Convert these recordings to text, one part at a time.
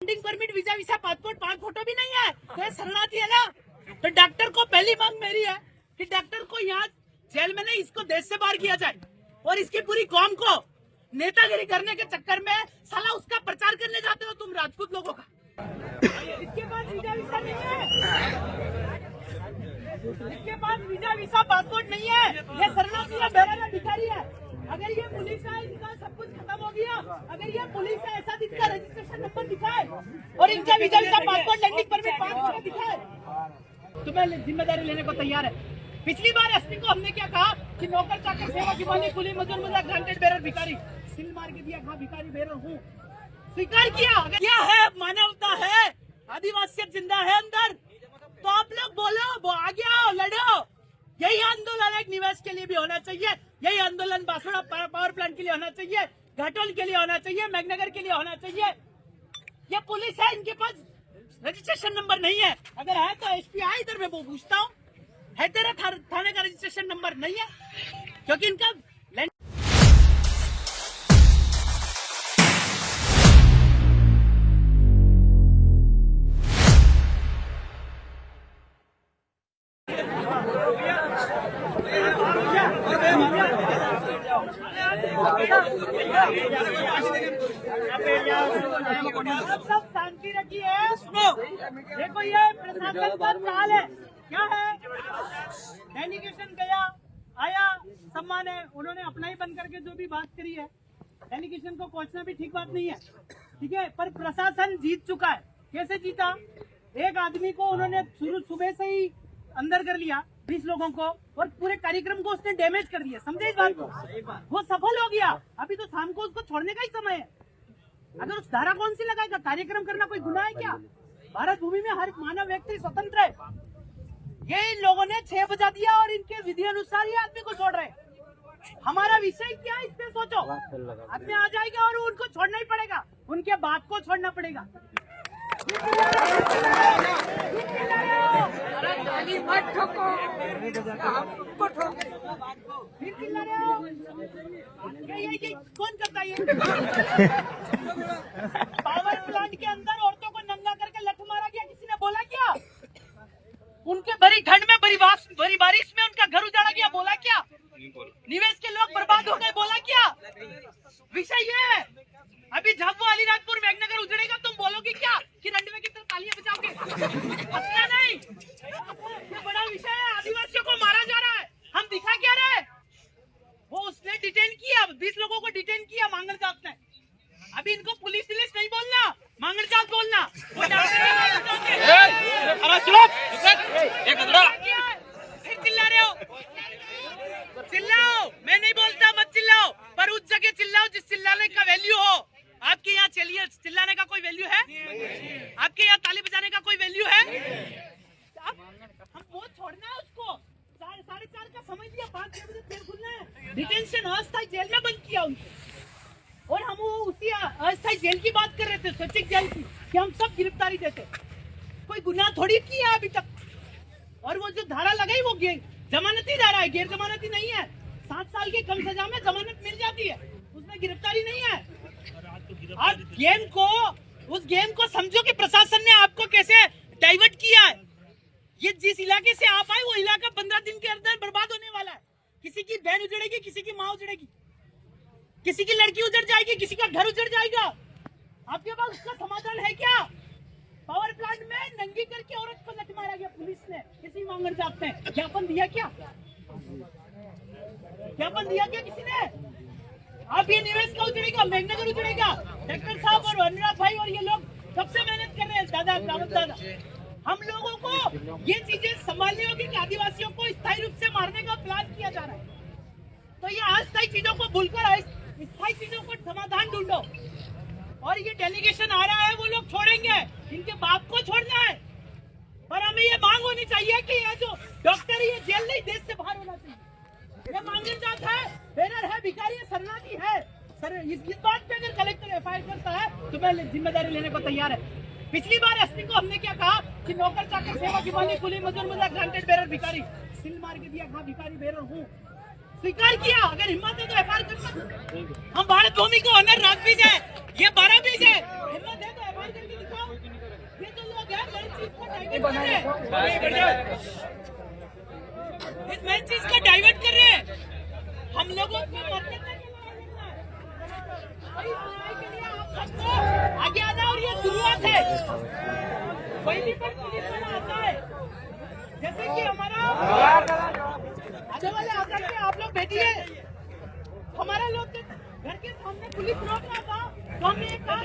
Permit visa visa passport 5 photo भी नहीं है तो ये शरणार्थी है ना। तो डॉक्टर को पहली मांग मेरी है कि डॉक्टर को यहाँ जेल में नहीं, इसको देश से बाहर किया जाए और इसकी पूरी कौम को नेतागिरी करने के चक्कर में साला उसका प्रचार करने जाते हो तुम राजपूत लोगों का। इसके पास वीजा वीसा नहीं है, इसके पास वीजा वीसा पासपोर्ट नहीं है, ये शरणार्थी है, बेरोजगार भिखारी है। अगर ये पुलिस है, इनका सब कुछ खत्म हो गया। अगर ये पुलिस है, ऐसा इनका रजिस्ट्रेशन नंबर दिखाए और इनका visa visa passport landing permit 5 photo दिखाए तो मैं जिम्मेदारी लेने को तैयार है। पिछली बार एसपी को हमने क्या कहा कि नौकर चाकर सेवा की माली कुली मजदूर मुझे ग्रांटेड बेरर भिखारी सिल मार के दिया, हाँ भिखारी बेरर हूँ, स्वीकार किया। क्या है मानवता है, आदिवासियत जिंदा है अंदर, तो आप लोग बोलो, आगे आओ, लड़ो। यही आंदोलन एक निवेश के लिए भी होना चाहिए, यही आंदोलन बांसवाड़ा पावर प्लांट के लिए होना चाहिए, घाटोल के लिए होना चाहिए, मेघनगर के लिए होना चाहिए। ये पुलिस है, इनके पास रजिस्ट्रेशन नंबर नहीं है, अगर है तो एसपी आए इधर, मैं वो पूछता हूँ है तेरा थाने का रजिस्ट्रेशन नंबर नहीं है, क्योंकि इनका सब शांति रखिए। देखो ये प्रशासन का चाल है, क्या है, डेलीगेशन गया आया, सम्मान है, उन्होंने अपना ही बंद करके जो भी बात करी है, डेलीगेशन को कोसना भी ठीक बात नहीं है, ठीक है, पर प्रशासन जीत चुका है। कैसे जीता, एक आदमी को उन्होंने शुरू सुबह से ही अंदर कर लिया, 20 लोगों को, और पूरे कार्यक्रम को उसने डैमेज कर दिया, समझे इस बात को, वो सफल हो गया। अभी तो शाम को उसको छोड़ने का ही समय है। अगर उस धारा कौन सी लगाएगा, कार्यक्रम करना कोई गुनाह है क्या? भारत भूमि में हर मानव व्यक्ति स्वतंत्र है। ये इन लोगों ने 6 बजा दिया और इनके विधि अनुसार ये आदमी को छोड़ रहे। हमारा विषय क्या है, इस पे सोचो। आदमी आ जाएगा और उनको छोड़ना ही पड़ेगा, उनके बाप को छोड़ना पड़ेगा। कौन करता है? पावर प्लांट के अंदर औरतों को नंगा करके लठ मारा गया, किसी ने बोला क्या? उनके भरी ठंड में भरी बारिश में उनका घर उजाड़ा गया, बोला क्या? निवेश के लोग बर्बाद हो गए, बोला क्या? विषय ये है। अभी झाबुआ अलीराजपुर मेघनगर उजड़ेगा, तुम बोलोगे क्या कि रंडवे की तरफ तालियां बजाओगे? हंसना नहीं, ये बड़ा विषय है। आदिवासियों को मारा जा रहा है, हम दिखा क्या रहे? वो उसने डिटेन किया, 20 लोगों को डिटेन किया मांगल जात ने। अभी इनको पुलिस नहीं बोलना, मांगल जात बोलना। फिर चिल्ला रहे हो, चिल्लाओ, मैं नहीं बोलता मत चिल्लाओ, पर उस जगह चिल्लाओ जिस चिल्लाने का वैल्यू हो। आपके यहाँ चलिए, चिल्लाने का कोई वैल्यू है? आपके यहाँ ताली बजाने का कोई वैल्यू है? हम वो छोड़ना है उसको। 4:30 का समय दिया, 5-6 बजे जेल खुलना है। डिटेंशन अस्थायी जेल में बंद किया उनको, और हम वो उसी अस्थायी जेल की बात कर रहे थे, स्वैच्छिक जेल की, कि हम सब गिरफ्तारी देते। कोई गुनाह थोड़ी किया अभी तक। और वो जो धारा लगाई वो जमानती धारा है, गैर जमानती नहीं है। 7 साल की कम सजा में जमानत मिल जाती है, उसमें गिरफ्तारी नहीं है। आप उस गेम को समझो कि प्रशासन ने आपको कैसे डाइवर्ट किया है। ये जिस इलाके से आप आए वो इलाका 15 दिन के अंदर बर्बाद होने वाला है। किसी की बहन उजड़ेगी, किसी की माँ उजड़ेगी, किसी की लड़की उजड़ जाएगी, किसी का घर उजड़ जाएगा। आपके पास उसका समाधान है क्या? पावर प्लांट में नंगी करके औरत को लठ मारा गया पुलिस ने, किसी मांगन जात ने। ज्ञापन दिया क्या? ज्ञापन दिया क्या किसी ने? आप ये निवेश का उजड़ेगा, मेघनगर उजड़ेगा। डॉक्टर साहब और अनुराग भाई और ये लोग कब से मेहनत कर रहे हैं, दादा दादा। हम लोगों को ये चीजें संभालनी होगी कि आदिवासियों को स्थायी रूप से मारने का प्लान किया जा रहा है। तो ये अस्थायी चीजों को भूलकर स्थायी चीजों को समाधान ढूंढो। और ये डेलीगेशन आ रहा है, वो लोग छोड़ेंगे, इनके बाप को छोड़ना है। पर हमें ये मांग होनी चाहिए कि ये जो डॉक्टर ये जेल नहीं, देश से बाहर होना चाहिए। ये मांगन जात है, बेरर है, भिखारी है, शरणार्थी है। सर इस बात पे अगर कलेक्टर एफआईआर करता है तो मैं जिम्मेदारी लेने को तैयार है। पिछली बार एसपी को हमने क्या कहा कि नौकर चाकर सेवा की माली कुली मजदूर मुझे ग्रांटेड बेरर भिखारी सिल मार के दिया, हाँ भिखारी बेरर हूँ, स्वीकार किया। अगर हिम्मत है तो एफआईआर कर सकते। हम भारत भूमि को ऑनर राजबीज है, ये 12 बीज है, हिम्मत है तो एफआईआर करके दिखाओ। इस मेन चीज को डाइवर्ट कर रहे हैं। हम लोगों को मरने तक के लिए आप सबको आगे आना, और ये शुरुआत है। कोई भी पुलिस वाला आता है, जैसे कि हमारा आने वाले आकर के आप लोग बैठिए, हमारा लोग घर के सामने पुलिस रोक रहा था, तो हमने एक कहा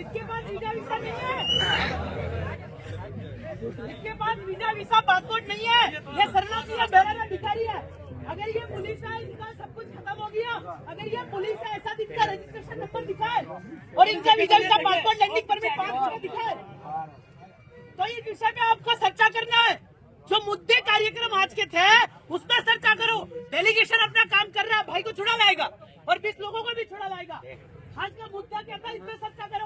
इसके बाद वीजा नहीं है, इसके पास वीजा पासपोर्ट नहीं है, ये शरणार्थी है, बेरहम अधिकारी है। अगर ये पुलिस है, इनका सब कुछ खत्म हो गया। अगर ये पुलिस है, ऐसा दिखता रजिस्ट्रेशन नंबर दिखाए और इनका वीजा पासपोर्ट लैंडिंग परमिट 5 दिखाए, तो इस विषय में आपको चर्चा करना है। जो मुद्दे कार्यक्रम आज के थे उसमें चर्चा करो। डेलीगेशन अपना काम कर रहा है, भाई को छुड़ा लाएगा और 20 लोगों को भी छुड़ा लाएगा। आज का मुद्दा क्या था, इसमें चर्चा करो,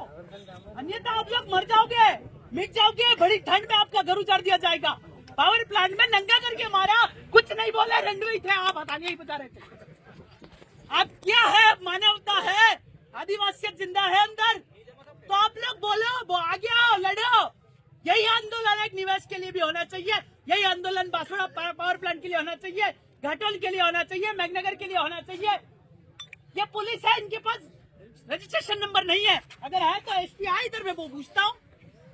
अन्यथा आप लोग मर जाओगे, मिट जाओगे। बड़ी ठंड में आपका घर उजाड़ दिया जाएगा। पावर प्लांट में नंगा करके मारा, कुछ नहीं बोला, रंडवे थे आप, बताने ही बता रहे थे। आप क्या है, मानवता है, आदिवासियत जिंदा है अंदर, तो आप लोग बोलो, आगे आओ, लड़ो। यही आंदोलन एक निवेश के लिए भी होना चाहिए, यही आंदोलन बांसवाड़ा पावर प्लांट के लिए होना चाहिए, घाटोल के लिए होना चाहिए, मेघनगर के लिए होना चाहिए। ये पुलिस है, इनके पास रजिस्ट्रेशन नंबर नहीं है। अगर है तो SPI इधर में वो पूछता हूँ,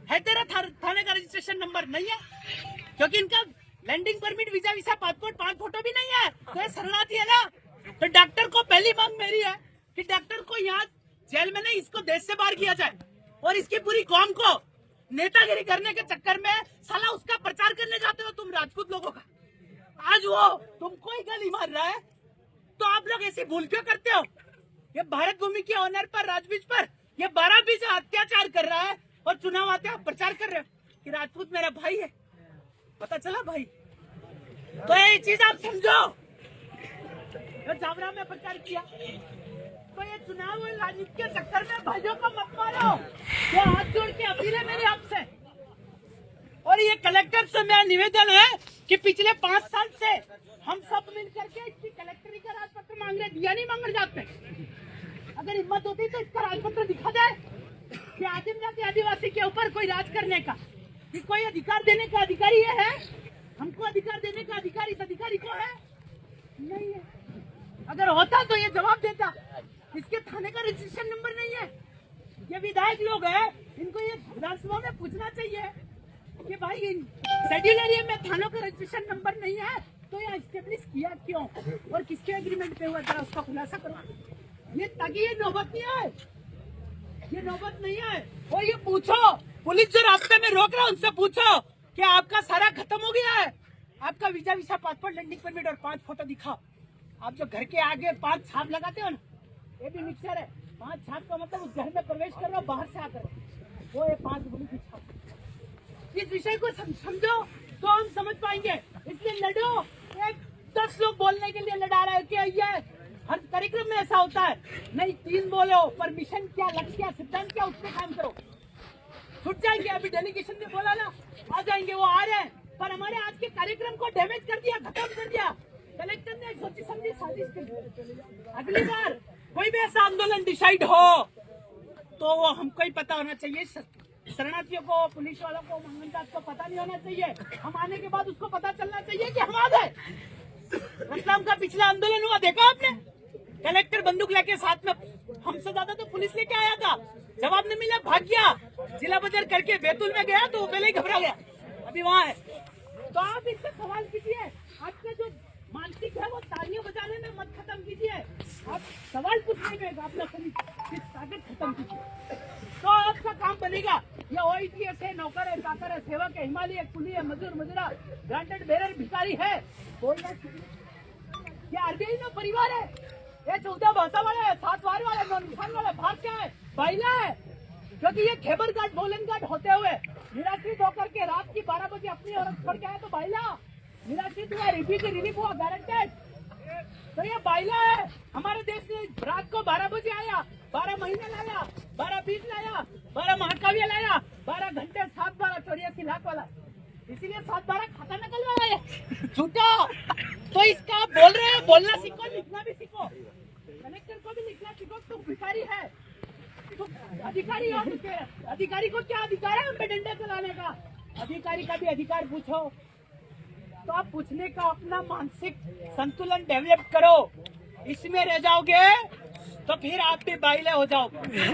है तेरा थाने का रजिस्ट्रेशन नंबर नहीं है? क्योंकि इनका landing permit, visa passport, 5 photo भी नहीं है, तो ये शरणार्थी है ना। तो डॉक्टर को पहली मांग मेरी है कि डॉक्टर को यहाँ जेल में नहीं, इसको देश से बाहर किया जाए, और इसकी पूरी कौम को नेतागिरी करने के चक्कर में साला उसका प्रचार करने जाते हो तुम राजपूत लोगों का। आज वो तुमको ही गाली मार रहा है, तो आप लोग ऐसी भूल क्यों करते हो? ये भारत भूमि के ऑनर पर, राजबीज पर ये 12 बीज अत्याचार कर रहा है, और चुनाव आते आप प्रचार कर रहे हो कि राजपूत मेरा भाई है। पता चला भाई? तो ये चीज आप समझो। जावरा में प्रचार किया, तो ये चुनाव और राजनीति के चक्कर में भाइयों को मत मारो। ये हाथ जोड़ के अपील है मेरी आपसे, और ये कलेक्टर से मेरा निवेदन है कि पिछले 5 साल से हम सब मिल करके इसकी कलेक्टरी का राजपत्र मांग रहे, दिया नहीं मांग जाते। अगर हिम्मत होती तो इसका राजपत्र दिखा जाए कि आदिम जाति आदिवासी के ऊपर कोई राज करने का, कि कोई अधिकार देने का अधिकारी ये है, हमको अधिकार देने का अधिकारी इस अधिकारी को है? नहीं है। अगर होता तो ये जवाब देता, इसके थाने का रजिस्ट्रेशन नंबर नहीं है। ये विधायक लोग हैं, इनको ये विधानसभा में पूछना चाहिए कि भाई शेड्यूल एरिया में थानों का रजिस्ट्रेशन नंबर नहीं है, तो यहाँ स्टेब्लिश किया क्यों, और किसके एग्रीमेंट पे हुआ, जरा उसका खुलासा करो। ये ताकि ये नौबत नहीं है, ये नौबत नहीं है। और ये पूछो, पुलिस जो रास्ते में रोक रहा है उनसे पूछो कि आपका सारा खत्म हो गया है, आपका वीजा पासपोर्ट, लैंडिंग परमिट और 5 फोटो दिखाओ। आप जो घर के आगे 5 छाप लगाते हो ना, ये भी मिक्सर है। 5 छाप का मतलब उस घर में प्रवेश कर रहा हो, बाहर से आकर वो ये 5 गुली की छाप। इस विषय को समझो तो हम समझ पाएंगे। इसलिए लड़ो। 10 लोग बोलने के लिए लड़ा रहे कि ये हर कार्यक्रम में ऐसा होता है, नहीं 3 बोलो, परमिशन क्या, लक्ष्य क्या, सिद्धांत क्या, उससे काम करो। छुट जाएंगे। अभी डेलीगेशन ने बोला ना, आ जाएंगे, वो आ रहे हैं, पर हमारे आज के कार्यक्रम को डैमेज कर दिया, खत्म कर दिया। कलेक्टर ने सोची समझी साजिश कर दी। अगली बार कोई भी ऐसा आंदोलन डिसाइड हो तो वो हमको ही पता होना चाहिए, शरणार्थियों को, पुलिस वालों को, मंगनदास को पता नहीं होना चाहिए। हम आने के बाद उसको पता चलना चाहिए कि हम आ गए। रतलाम का पिछला आंदोलन हुआ, देखा आपने? कलेक्टर बंदूक लेके साथ में, हमसे ज्यादा तो पुलिस लेके आया था, जवाब नहीं मिला, भाग गया। जिला बाजार करके बैतूल में गया तो वो पहले ही घबरा गया, अभी वहाँ है। तो आप इससे सवाल कीजिए, आपका जो मानसिक है वो तालियां बजाने में मत खत्म कीजिए, आप सवाल पूछने में अपना ताकत खत्म कीजिए, तो आपका काम बनेगा। ये OITS है, नौकर है, चाकर है, सेवक है, हिमालय कुली है, मजदूर मजरा, ग्रांटेड बेरर भिखारी है, ये RBI में परिवार है, ये 14 भाषा वाला है, 7 वार वाला, 9 निशान वाला, भाषा है, बाइला है। क्योंकि ये खेबर घाट, बोलन घाट होते हुए निराश्रित होकर के रात की 12 बजे अपनी औरत छोड़ के आया, तो बाइला निराश्रित हुआ, रिलीफ हुआ, गारंटेड। तो ये बाइला है। हमारे देश में रात को 12 बजे आया, 12 महीने लाया, 12 बीज लाया, 12 महाकाव्य लाया, 12 घंटे, 7-12 84 लाख वाला, इसीलिए 7-12 खाता निकलवा है झूठा। तो इसका आप बोल रहे हैं, बोलना सीखो, लिखना भी सीखो, कलेक्टर को भी लिखना सीखो। तो भिखारी है, तो अधिकारी हो, अधिकारी को क्या अधिकार है हम पे डंडा चलाने का? अधिकारी का भी अधिकार पूछो। तो आप पूछने का अपना मानसिक संतुलन डेवलप करो। इसमें रह जाओगे तो फिर आप भी बाइले हो जाओगे,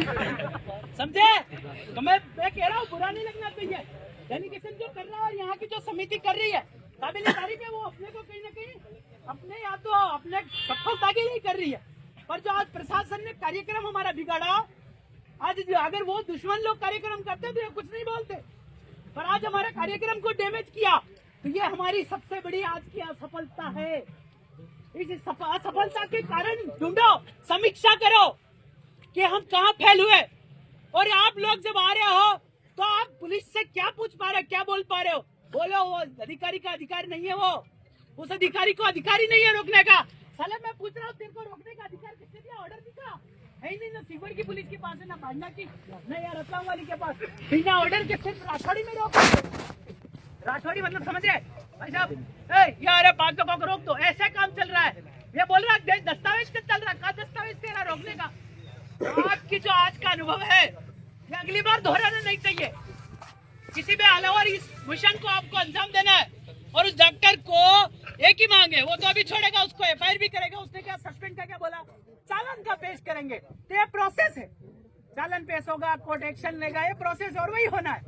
समझे? तो मैं कह रहा हूँ बुरा नहीं लगना चाहिए। डेलीगेशन जो कर रहा है और यहाँ की जो समिति कर रही है काबिल तारीफ है। वो अपने को कहीं ना कहीं अपने या तो अपने सफलता के लिए कर रही है। पर जो आज प्रशासन ने कार्यक्रम हमारा बिगाड़ा, आज अगर वो दुश्मन लोग कार्यक्रम करते तो ये कुछ नहीं बोलते, पर आज हमारे कार्यक्रम को डैमेज किया तो ये हमारी सबसे बड़ी आज की असफलता है। इस असफलता के कारण ढूंढो, समीक्षा करो कि हम कहाँ फेल हुए। और आप लोग जब आ रहे हो तो आप पुलिस से क्या पूछ पा रहे हो, क्या बोल पा रहे हो? बोलो वो अधिकारी का अधिकार नहीं है, वो उस अधिकारी को अधिकारी नहीं है रोकने का। साले मैं पूछ रहा हूँ तेरे को रोकने का अधिकार किसने दिया? ऑर्डर दिखा है ही नहीं, ना सीवर की पुलिस के पास है, ना बांडा की, ना यार रतलाम वाली के पास। बिना ऑर्डर के सिर्फ राठौड़ी में रोक, राठौड़ी मतलब समझ रहे भाई साहब? यार पाक को रोक दो, ऐसे काम चल रहा है। ये बोल रहा है दस्तावेज से चल रहा है, दस्तावेज तेरा रोकने का। आपकी जो आज का अनुभव है ये अगली बार दोहराना नहीं चाहिए। किसी भी हाल और इस मिशन को आपको अंजाम देना है। और उस डॉक्टर को एक ही मांग है, वो तो अभी छोड़ेगा, उसको एफआईआर भी करेगा। उसने क्या सस्पेंड का क्या बोला? चालान का पेश करेंगे। तो ये प्रोसेस है, चालान पेश होगा, कोर्ट एक्शन लेगा, ये प्रोसेस और वही होना है।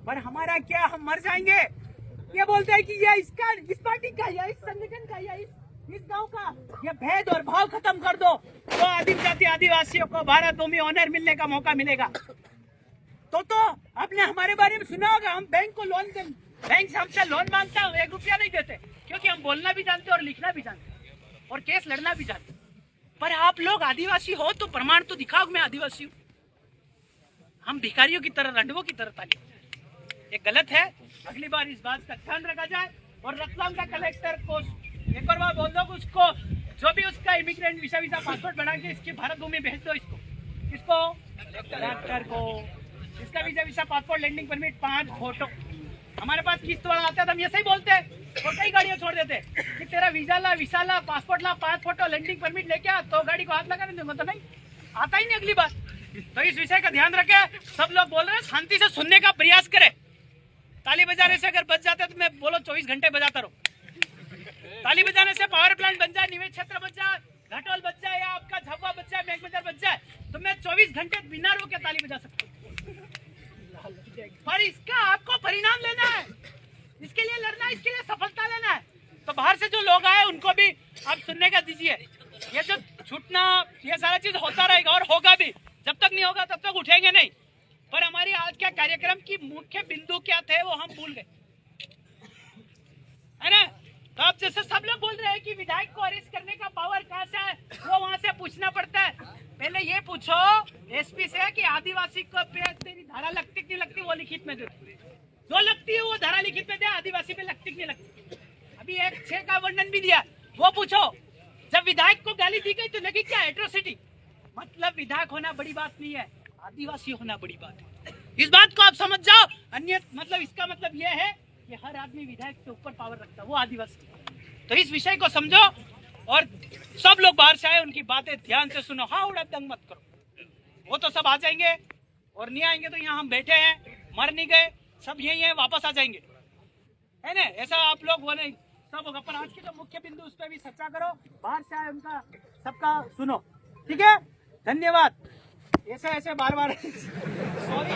पर हमारा क्या, हम मर जाएंगे। ये बोलते हैं कि ये इसका, इस पार्टी का, या इस संगठन का, या इस गांव का, ये भेद और भाव खत्म कर दो तो आदिम जाति आदिवासियों को भारत भूमि ऑनर मिलने का मौका मिलेगा। तो आपने हमारे बारे में सुना होगा, हम बैंक को लोन दें, बैंक से हमसे लोन मांगता है, 1 रुपया नहीं देते, क्योंकि हम बोलना भी जानते और लिखना भी जानते और केस लड़ना भी जानते। पर आप लोग आदिवासी हो तो प्रमाण तो दिखाओ मैं आदिवासी हूँ। हम भिखारियों की तरह, रंडवों की तरह ताली, ये गलत है। अगली बार इस बात का ध्यान रखा जाए। और रतलाम का कलेक्टर को एक और बार बोल दो, उसको जो भी उसका इमिग्रेंट वीजा पासपोर्ट बना के इसकी भारत भूमि भेज दो। इसको कलेक्टर को इसका visa passport landing permit 5 photo. हमारे पास किस्त वाला आता है तो हम ऐसे ही बोलते हैं और कई गाड़ियां छोड़ देते कि तेरा वीजा ला, पासपोर्ट ला, 5 फोटो लैंडिंग परमिट लेके आ, तो गाड़ी को हाथ लगाने दूंगा तो नहीं आता ही नहीं अगली बार। तो इस विषय का ध्यान रखे। सब लोग बोल रहे हैं, शांति से सुनने का प्रयास करें। ताली बजाने से अगर बच जाते तो मैं बोलो 24 घंटे बजाता रहो। ताली बजाने से पावर प्लांट बन जाए, निवेश क्षेत्र बच जाए, घाटोल बच जाए, या आपका झब्बा बच जाए, मेघ बजार बच जाए, तो मैं 24 घंटे बिना रोके ताली बजा सकता हूँ। पर इसका आपको परिणाम लेना है, इसके लिए लड़ना है, इसके लिए सफलता लेना है। तो बाहर से जो लोग आए उनको भी आप सुनने का दीजिए। ये जो छूटना, ये सारा चीज होता रहेगा और होगा भी। जब तक नहीं होगा तब तक उठेंगे नहीं। पर हमारी आज के कार्यक्रम की मुख्य बिंदु क्या थे वो हम भूल गए, है ना? तो आप जैसे सब लोग बोल रहे हैं कि विधायक को अरेस्ट करने का पावर कहाँ से है, वो वहां से पूछना पड़ता है। पहले ये पूछो एसपी से कि आदिवासी को पे तेरी धारा लगती नहीं लगती, वो लिखित में दे। जो लगती है वो धारा लिखित में दे, आदिवासी पे लगती नहीं लगती। अभी एक 6 का वर्णन भी दिया, वो पूछो। जब विधायक को गाली दी गई तो लगी क्या एट्रोसिटी? मतलब विधायक होना बड़ी बात नहीं है, आदिवासी होना बड़ी बात है। इस बात को आप समझ जाओ। अन्य मतलब इसका मतलब यह है कि हर आदमी विधायक से ऊपर पावर रखता है, वो आदिवासी। तो इस विषय को समझो और सब लोग बाहर से आए, उनकी बातें ध्यान से सुनो। हाँ उड़ा दंग मत करो, वो तो सब आ जाएंगे और नहीं आएंगे तो यहाँ हम बैठे हैं, मर नहीं गए, सब यही है, वापस आ जाएंगे, है ना? ऐसा आप लोग वो नहीं, सब होगा। पर आज की जो मुख्य बिंदु उस पर भी चर्चा करो, बाहर से आए उनका सबका सुनो, ठीक है? धन्यवाद। ऐसे बार बार सॉरी